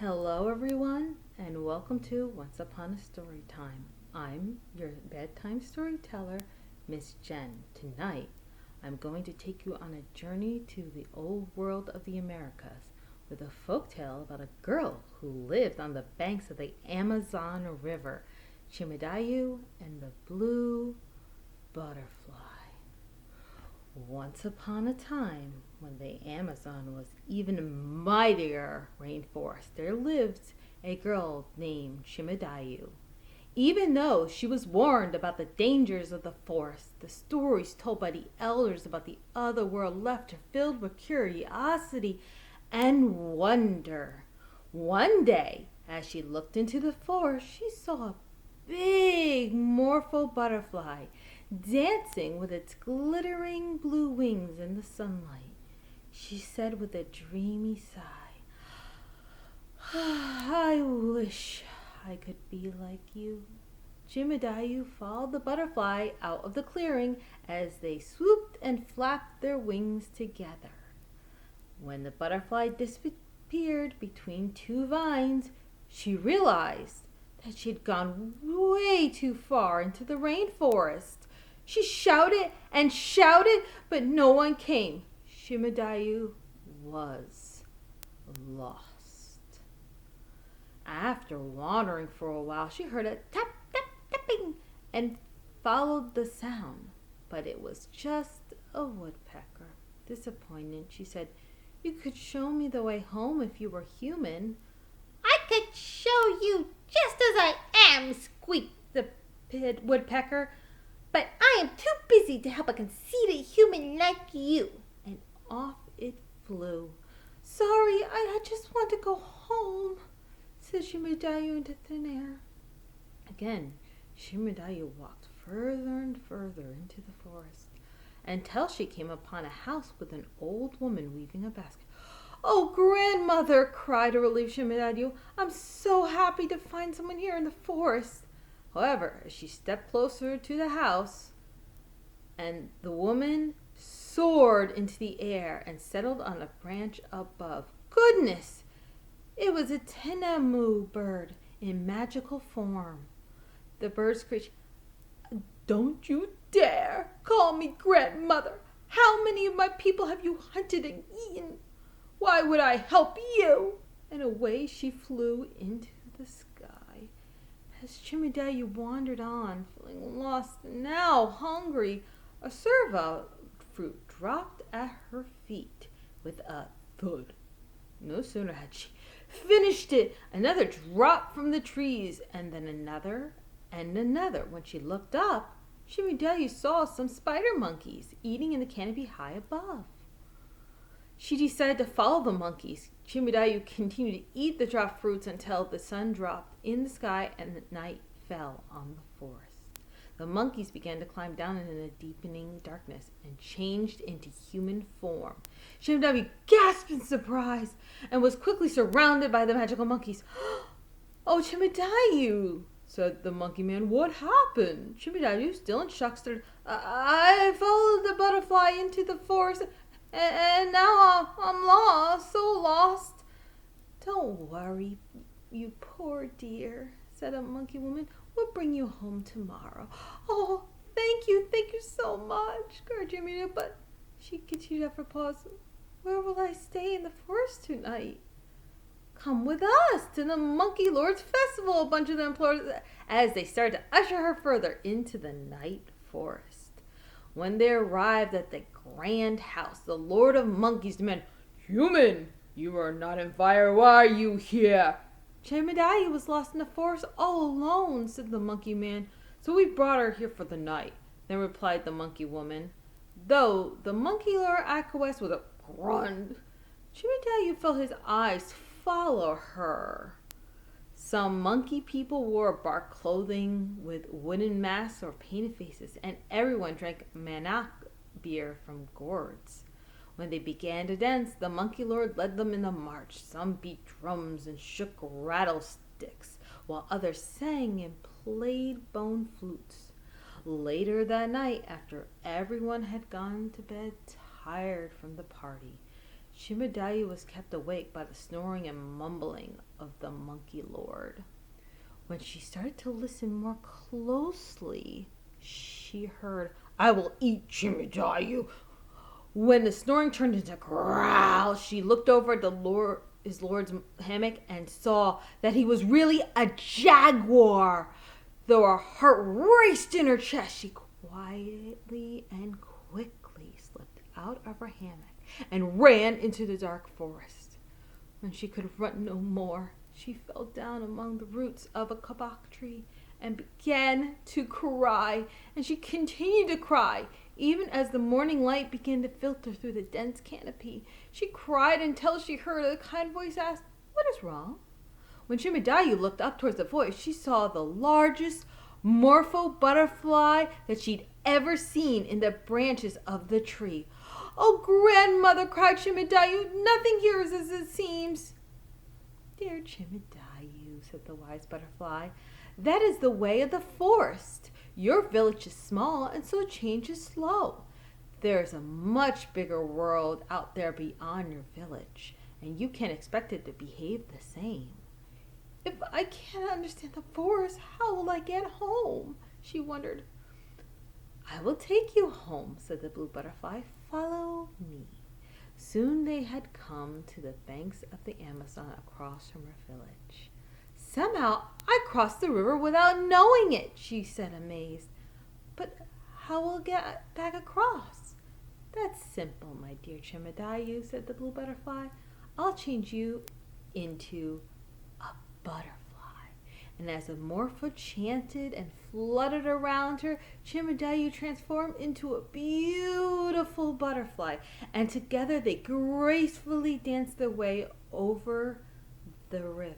Hello, everyone, and welcome to Once Upon a Story Time. I'm your bedtime storyteller, Miss Jen. Tonight, I'm going to take you on a journey to the old world of the Americas with a folktale about a girl who lived on the banks of the Amazon River, Chimidyue and the Blue Butterfly. Once upon a time, when the Amazon was even mightier rainforest, there lived a girl named Chimidyue. Even though she was warned about the dangers of the forest, the stories told by the elders about the other world left her filled with curiosity and wonder. One day, as she looked into the forest, she saw a big Morpho butterfly dancing with its glittering blue wings in the sunlight. She said with a dreamy sigh, I wish I could be like you. Chimidyue followed the butterfly out of the clearing as they swooped and flapped their wings together. When the butterfly disappeared between two vines, she realized that she'd gone way too far into the rainforest. She shouted and shouted, but no one came. Chimidyue was lost. After wandering for a while, she heard a tap, tap, tapping and followed the sound. But it was just a woodpecker. Disappointed, she said, You could show me the way home if you were human. I could show you just as I am, squeaked the woodpecker. But I am too busy to help a conceited human like you. And off it flew. Sorry, I just want to go home, said Chimidyue into thin air. Again, Chimidyue walked further and further into the forest until she came upon a house with an old woman weaving a basket. Oh, grandmother, cried a relieved Chimidyue. I'm so happy to find someone here in the forest. However, as she stepped closer to the house, and the woman soared into the air and settled on a branch above. Goodness! It was a tinamou bird in magical form. The bird screeched, Don't you dare call me grandmother! How many of my people have you hunted and eaten? Why would I help you? And away she flew into the sky. As Chimidyue wandered on, feeling lost and now hungry, a servo fruit dropped at her feet with a thud. No sooner had she finished it, another dropped from the trees, and then another and another. When she looked up, Chimidyue saw some spider monkeys eating in the canopy high above. She decided to follow the monkeys. Chimidyue continued to eat the dropped fruits until the sun dropped in the sky and the night fell on the forest. The monkeys began to climb down in a deepening darkness and changed into human form. Chimidyue gasped in surprise and was quickly surrounded by the magical monkeys. Oh, Chimidyue, said the monkey man. What happened? Chimidyue, still in shock, started, I followed the butterfly into the forest and now I'm lost, so lost. Don't worry, you poor dear, said a monkey woman. We'll bring you home tomorrow. Oh, thank you so much, cried Chimidyue. But she continued after a pause, where will I stay in the forest tonight? Come with us to the Monkey Lord's Festival, a bunch of them implored as they started to usher her further into the night forest. When they arrived at the grand house, the Lord of Monkeys demanded, Human, you are not invited. Why are you here? Chimidyue was lost in the forest all alone, said the monkey man. So we brought her here for the night, then replied the monkey woman. Though the monkey lord acquiesced with a grunt, Chimidyue felt his eyes follow her. Some monkey people wore bark clothing with wooden masks or painted faces, and everyone drank manioc beer from gourds. When they began to dance, the monkey lord led them in the march. Some beat drums and shook rattlesticks, while others sang and played bone flutes. Later that night, after everyone had gone to bed tired from the party, Chimidyue was kept awake by the snoring and mumbling of the monkey lord. When she started to listen more closely, she heard, "I will eat Chimidyue." When the snoring turned into growls, she looked over at his lord's hammock and saw that he was really a jaguar. Though her heart raced in her chest, she quietly and quickly slipped out of her hammock and ran into the dark forest. When she could run no more, she fell down among the roots of a kabak tree and began to cry. And she continued to cry, even as the morning light began to filter through the dense canopy. She cried until she heard a kind voice ask, "What is wrong?" When Chimidyue looked up towards the voice, she saw the largest Morpho butterfly that she'd ever seen in the branches of the tree. "Oh, grandmother," cried Chimidyue, "nothing here is as it seems." "Dear Chimidyue," said the wise butterfly, "that is the way of the forest. Your village is small, and so change is slow. There's a much bigger world out there beyond your village, and you can't expect it to behave the same." "If I can't understand the forest, how will I get home?" she wondered. "I will take you home," said the blue butterfly. "Follow me." Soon they had come to the banks of the Amazon across from her village. "Somehow I crossed the river without knowing it," she said, amazed. "But how will I get back across?" "That's simple, my dear Chimidyue," said the blue butterfly. "I'll change you into a butterfly." And as the Morpho chanted and fluttered around her, Chimidyue transformed into a beautiful butterfly, and together they gracefully danced their way over the river.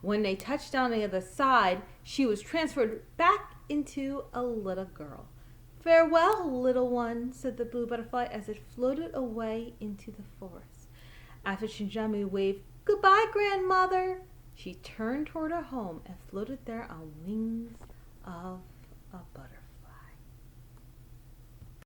When they touched down on the other side, she was transferred back into a little girl. "Farewell, little one," said the blue butterfly as it floated away into the forest. After Chimidyue waved, "Goodbye, grandmother," she turned toward her home and floated there on wings of a butterfly.